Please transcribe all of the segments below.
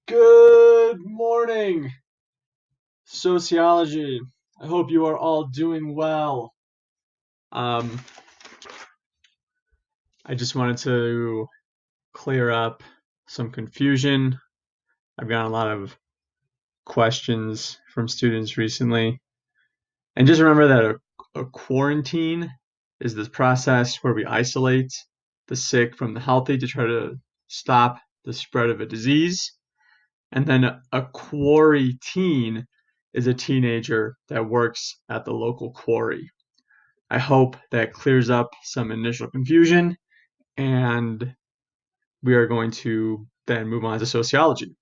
Good morning, sociology. I hope you are all doing well. Um, I just wanted to clear up some confusion. I've gotten a lot of questions from students recently. And just remember that a quarantine is this process where we isolate the sick from the healthy to try to stop the spread of a disease. And then a quarry teen is a teenager that works at the local quarry. I hope that clears up some initial confusion, and we are going to then move on to sociology.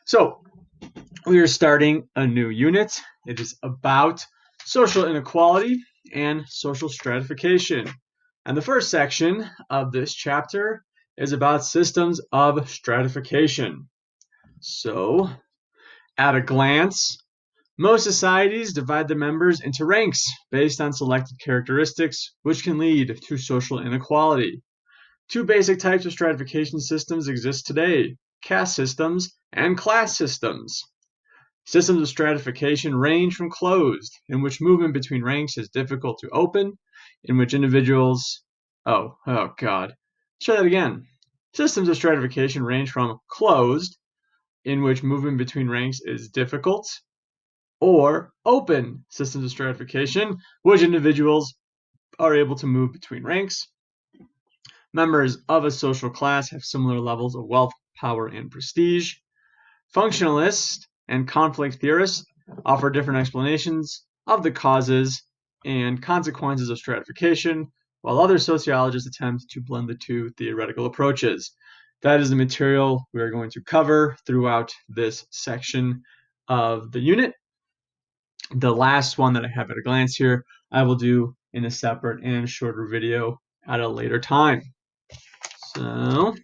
So, we are starting a new unit. It is about social inequality and social stratification. And the first section of this chapter is about systems of stratification. So, at a glance, most societies divide the members into ranks based on selected characteristics, which can lead to social inequality. Two basic types of stratification systems exist today: caste systems and class systems. Systems of stratification range from closed, in which movement between ranks is difficult to open, in which individuals. Oh God. Let's try that again. Systems of stratification range from closed, in which movement between ranks is difficult, or open systems of stratification, which individuals are able to move between ranks. Members of a social class have similar levels of wealth, power, and prestige. Functionalists and conflict theorists offer different explanations of the causes and consequences of stratification, while other sociologists attempt to blend the two theoretical approaches. That is the material we are going to cover throughout this section of the unit. The last one that I have at a glance here, I will do in a separate and shorter video at a later time. So,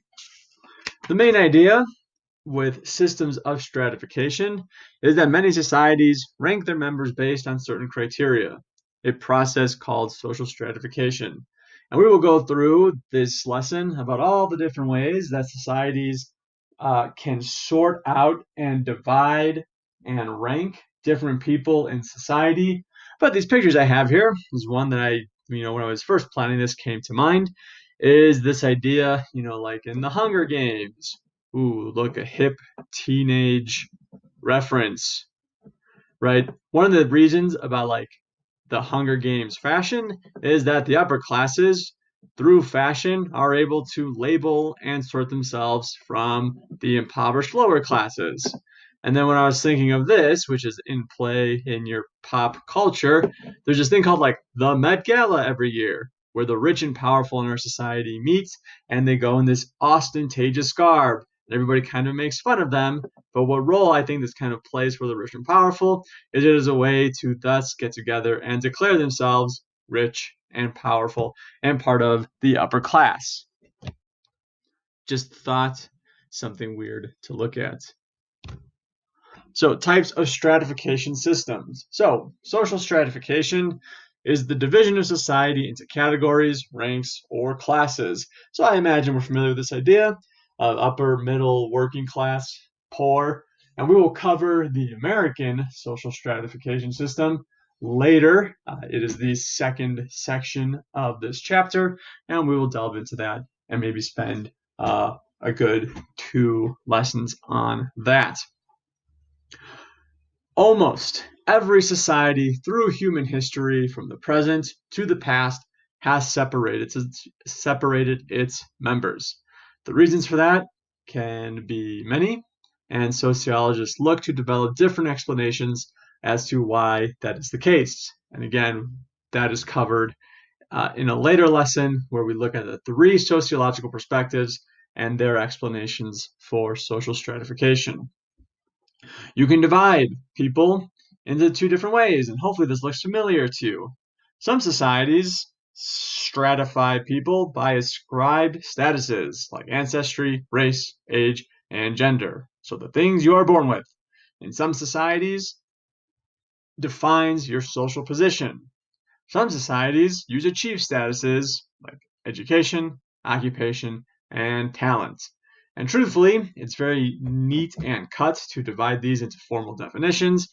the main idea with systems of stratification is that many societies rank their members based on certain criteria, a process called social stratification. And we will go through this lesson about all the different ways that societies can sort out and divide and rank different people in society. But these pictures I have here is one that when I was first planning this came to mind, is this idea, like in the Hunger Games. Ooh, look, a hip teenage reference, right? One of the reasons about like the Hunger Games fashion is that the upper classes, through fashion, are able to label and sort themselves from the impoverished lower classes. And then when I was thinking of this, which is in play in your pop culture, there's this thing called like the Met Gala every year, where the rich and powerful in our society meet and they go in this ostentatious garb. And everybody kind of makes fun of them. But what role I think this kind of plays for the rich and powerful is it is a way to thus get together and declare themselves rich and powerful and part of the upper class. Just thought something weird to look at. So, types of stratification systems. So, social stratification is the division of society into categories, ranks, or classes. So, I imagine we're familiar with this idea of upper, middle, working class, poor, and we will cover the American social stratification system later. It is the second section of this chapter, and we will delve into that and maybe spend a good 2 lessons on that. Almost every society through human history, from the present to the past, has separated its members. The reasons for that can be many, and sociologists look to develop different explanations as to why that is the case. And again, that is covered in a later lesson where we look at the 3 sociological perspectives and their explanations for social stratification. You can divide people into 2 different ways, and hopefully this looks familiar to you. Some societies stratify people by ascribed statuses like ancestry, race, age, and gender. So the things you are born with. In some societies, defines your social position. Some societies use achieved statuses like education, occupation, and talent. And truthfully, it's very neat and cut to divide these into formal definitions,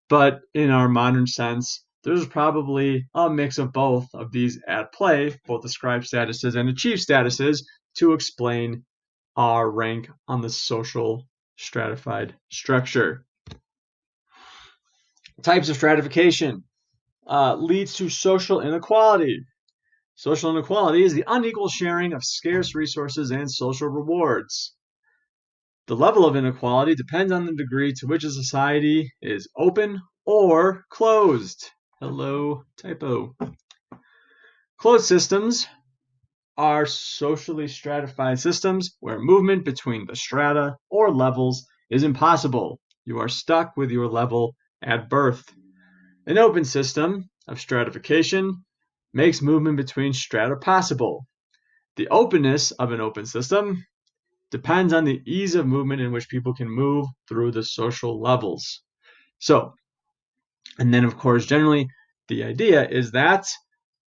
but in our modern sense, there's probably a mix of both of these at play, both ascribed statuses and achieved statuses, to explain our rank on the social stratified structure. Types of stratification leads to social inequality. Social inequality is the unequal sharing of scarce resources and social rewards. The level of inequality depends on the degree to which a society is open or closed. Hello, typo. Closed systems are socially stratified systems where movement between the strata or levels is impossible. You are stuck with your level at birth. An open system of stratification makes movement between strata possible. The openness of an open system depends on the ease of movement in which people can move through the social levels. So, and then of course, generally, the idea is that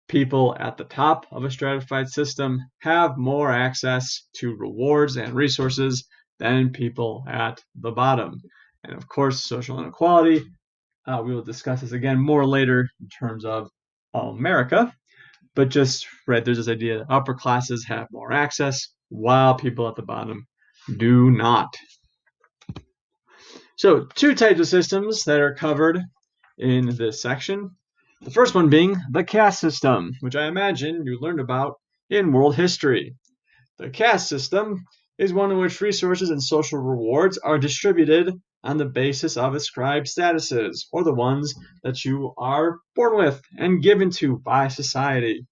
people at the top of a stratified system have more access to rewards and resources than people at the bottom. And of course, social inequality, we will discuss this again more later in terms of America. But just, right, there's this idea that upper classes have more access while people at the bottom do not. So, two types of systems that are covered in this section. The first one being the caste system, which I imagine you learned about in world history. The caste system is one in which resources and social rewards are distributed on the basis of ascribed statuses, or the ones that you are born with and given to by society.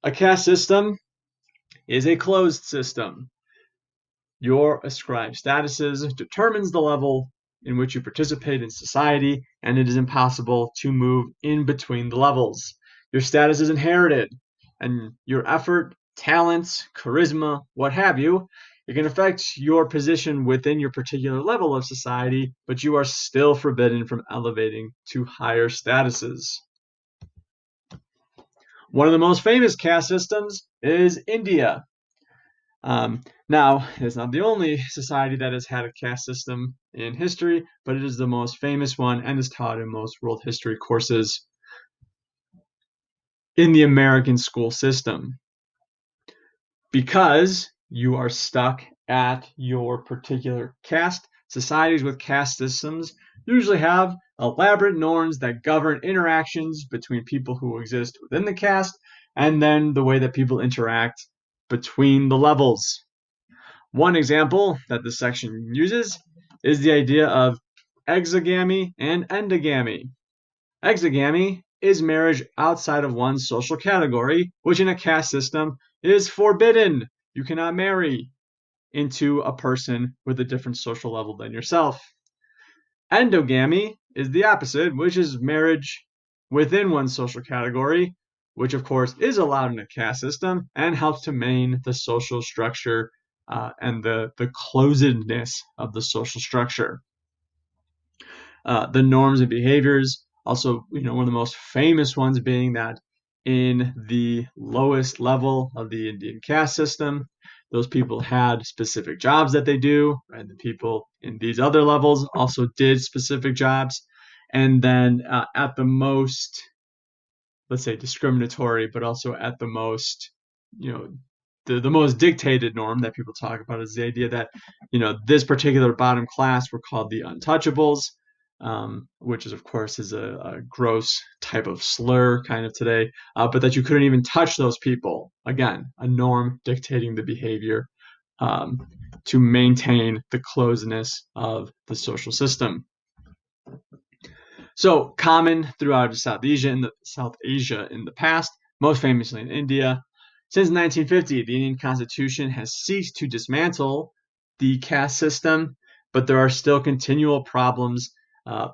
A caste system is a closed system. Your ascribed statuses determines the level in which you participate in society, and it is impossible to move in between the levels. Your status is inherited, and your effort, talents, charisma, what have you, it can affect your position within your particular level of society, but you are still forbidden from elevating to higher statuses. One of the most famous caste systems is India. Now, it's not the only society that has had a caste system in history, but it is the most famous one and is taught in most world history courses in the American school system. Because you are stuck at your particular caste, societies with caste systems usually have elaborate norms that govern interactions between people who exist within the caste, and then the way that people interact between the levels. One example that this section uses is the idea of exogamy and endogamy. Exogamy is marriage outside of one's social category, which in a caste system is forbidden. You cannot marry into a person with a different social level than yourself. Endogamy is the opposite, which is marriage within one's social category, which of course is allowed in a caste system and helps to maintain the social structure and the closedness of the social structure. The norms and behaviors, also, one of the most famous ones being that in the lowest level of the Indian caste system, those people had specific jobs that they do, and the people in these other levels also did specific jobs. And then at the most, let's say, discriminatory, but also at the most, the most dictated norm that people talk about is the idea that, this particular bottom class were called the untouchables, which is, of course, is a gross type of slur kind of today, but that you couldn't even touch those people. Again, a norm dictating the behavior to maintain the closeness of the social system. So common throughout South Asia in the past, most famously in India. Since 1950, the Indian Constitution has ceased to dismantle the caste system, but there are still continual problems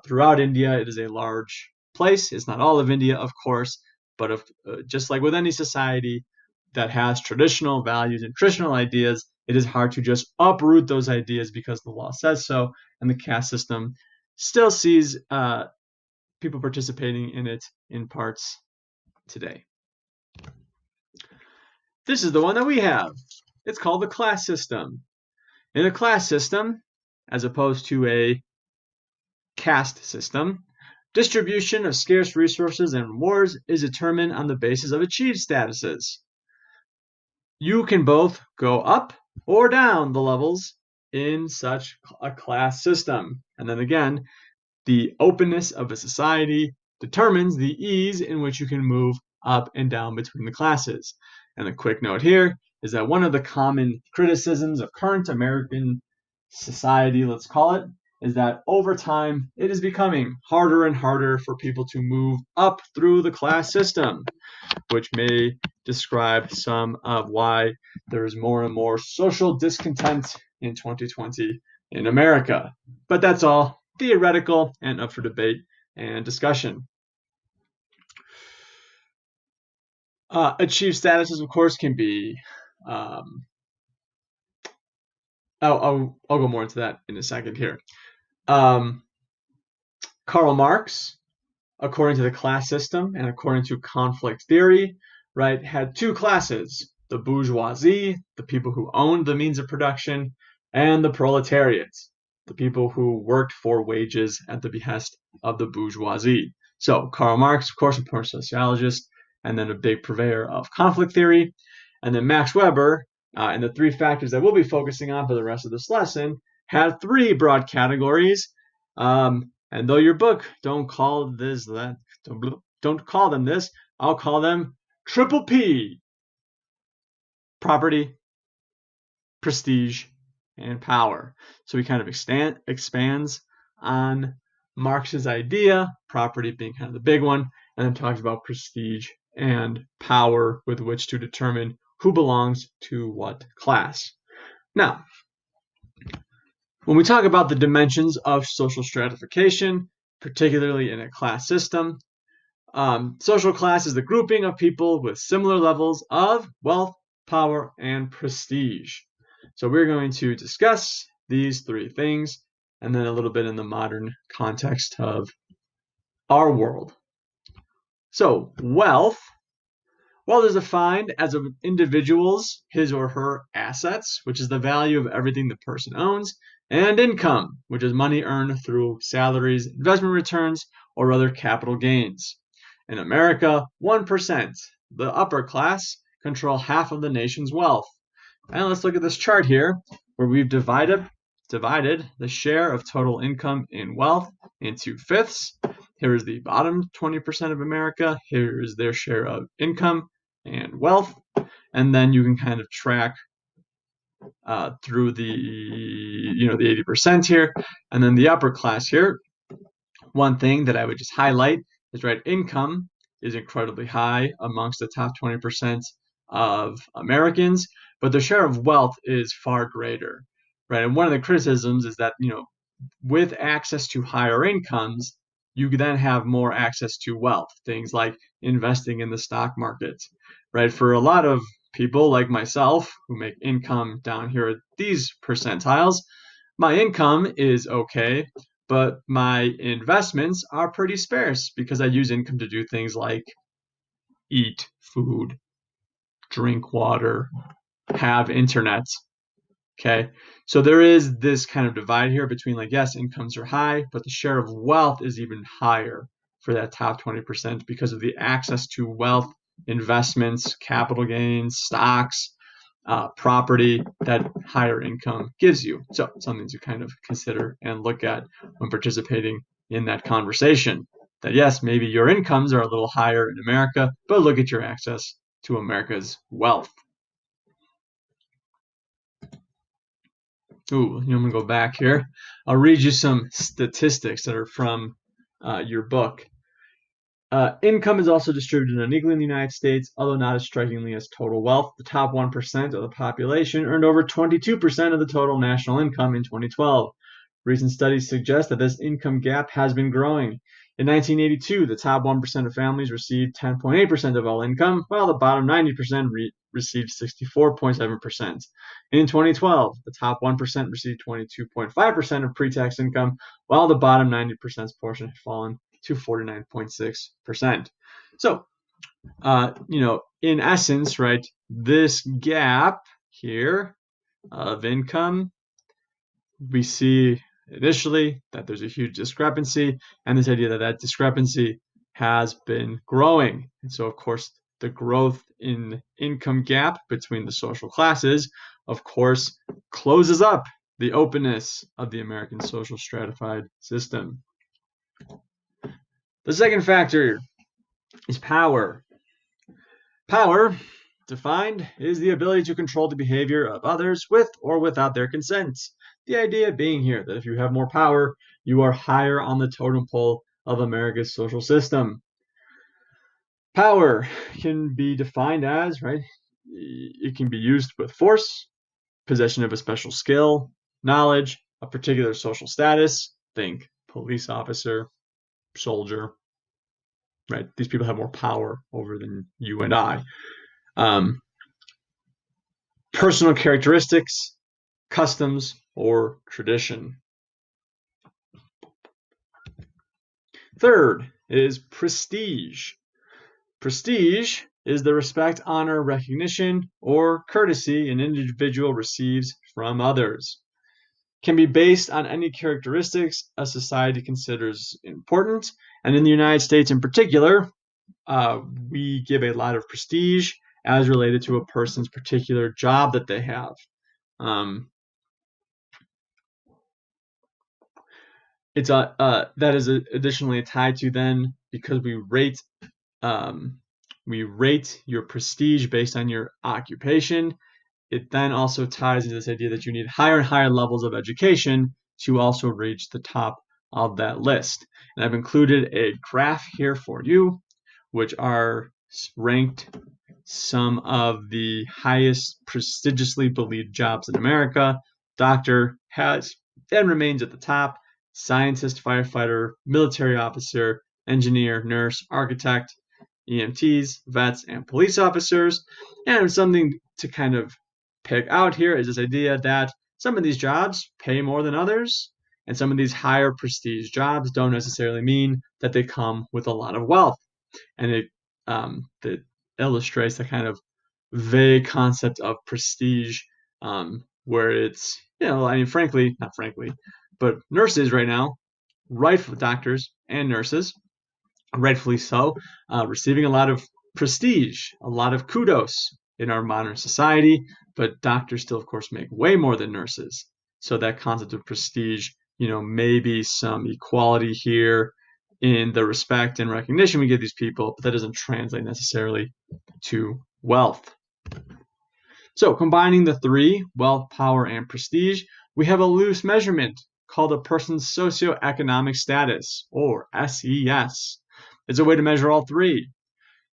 throughout India. It is a large place. It's not all of India, of course, but just like with any society that has traditional values and traditional ideas, it is hard to just uproot those ideas because the law says so, and the caste system still sees people participating in it in parts today. This is the one that we have. It's called the class system. In a class system, as opposed to a caste system, distribution of scarce resources and rewards is determined on the basis of achieved statuses. You can both go up or down the levels in such a class system. And then again, the openness of a society determines the ease in which you can move up and down between the classes. And a quick note here is that one of the common criticisms of current American society, let's call it, is that over time it is becoming harder and harder for people to move up through the class system, which may describe some of why there is more and more social discontent in 2020 in America. But that's all theoretical and up for debate and discussion. Achieved statuses, of course, can be. I'll go more into that in a second here. Karl Marx, according to the class system and according to conflict theory, right, had two classes: the bourgeoisie, the people who owned the means of production, and the proletariat, the people who worked for wages at the behest of the bourgeoisie. So Karl Marx, of course, a important sociologist, and then a big purveyor of conflict theory. And then Max Weber, and the three factors that we'll be focusing on for the rest of this lesson, had three broad categories. And though your book don't call this that, don't call them this, I'll call them triple P: property, prestige, and power. So he kind of expands on Marx's idea, property being kind of the big one, and then talks about prestige and power with which to determine who belongs to what class. Now, when we talk about the dimensions of social stratification, particularly in a class system, social class is the grouping of people with similar levels of wealth, power, and prestige. So we're going to discuss these three things and then a little bit in the modern context of our world. So wealth is defined as an individual's, his or her assets, which is the value of everything the person owns, and income, which is money earned through salaries, investment returns, or other capital gains. In America, 1%, the upper class, control half of the nation's wealth. And let's look at this chart here, where we've divided the share of total income in wealth into fifths. Here is the bottom 20% of America. Here is their share of income and wealth. And then you can kind of track through the 80% here. And then the upper class here, one thing that I would just highlight is, right, income is incredibly high amongst the top 20% of Americans, but the share of wealth is far greater, right? And one of the criticisms is that, with access to higher incomes, you then have more access to wealth, things like investing in the stock market, right? For a lot of people like myself who make income down here at these percentiles, my income is okay, but my investments are pretty sparse because I use income to do things like eat food, drink water, have internet. Okay, so there is this kind of divide here between, like, yes, incomes are high, but the share of wealth is even higher for that top 20% because of the access to wealth, investments, capital gains, stocks, property that higher income gives you. So something to kind of consider and look at when participating in that conversation. That yes, maybe your incomes are a little higher in America, but look at your access to America's wealth. Ooh, I'm going to go back here. I'll read you some statistics that are from your book. Income is also distributed unequally in the United States, although not as strikingly as total wealth. The top 1% of the population earned over 22% of the total national income in 2012. Recent studies suggest that this income gap has been growing. In 1982, the top 1% of families received 10.8% of all income, while the bottom 90% received 64.7%. In 2012, the top 1% received 22.5% of pre-tax income, while the bottom 90% portion had fallen to 49.6%. So, in essence, right, this gap here of income we see initially that there's a huge discrepancy, and this idea that that discrepancy has been growing. And so, of course, the growth in income gap between the social classes, of course, closes up the openness of the American social stratified system. The second factor is power. Power, defined, is the ability to control the behavior of others with or without their consent. The idea being here that if you have more power, you are higher on the totem pole of America's social system. Power can be defined as, right, it can be used with force, possession of a special skill, knowledge, a particular social status, think police officer, soldier, right? These people have more power over than you and I. Personal characteristics, customs, or tradition. Third is prestige. Prestige is the respect, honor, recognition, or courtesy an individual receives from others. Can be based on any characteristics a society considers important, and in the United States in particular, we give a lot of prestige as related to a person's particular job that they have. That is additionally tied to then, because we rate your prestige based on your occupation. It then also ties into this idea that you need higher and higher levels of education to also reach the top of that list. And I've included a graph here for you, which are ranked some of the highest prestigiously believed jobs in America. Doctor has and remains at the top. Scientist, firefighter, military officer, engineer, nurse, architect, EMTs, vets, and police officers. And something to kind of pick out here is this idea that some of these jobs pay more than others, and some of these higher prestige jobs don't necessarily mean that they come with a lot of wealth. And it illustrates the kind of vague concept of prestige, where it's, I mean, frankly, not frankly, but nurses right now, rightfully, doctors and nurses, rightfully so, receiving a lot of prestige, a lot of kudos in our modern society, but doctors still, of course, make way more than nurses. So that concept of prestige, maybe some equality here in the respect and recognition we give these people, but that doesn't translate necessarily to wealth. So combining the three, wealth, power, and prestige, we have a loose measurement called a person's socioeconomic status, or SES. It's a way to measure all three.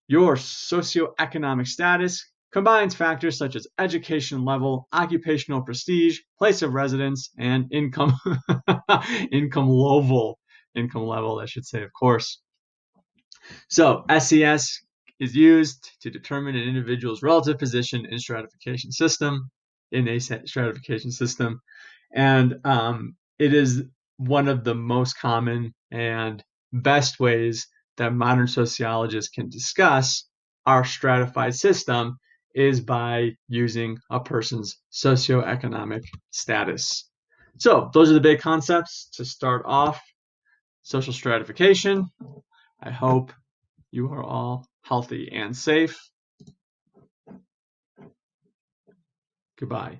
Your socioeconomic status combines factors such as education level, occupational prestige, place of residence, and income income level, I should say, of course. So SES is used to determine an individual's relative position in stratification system, and it is one of the most common and best ways that modern sociologists can discuss our stratified system is by using a person's socioeconomic status. So those are the big concepts to start off social stratification. I hope you are all healthy and safe. Goodbye.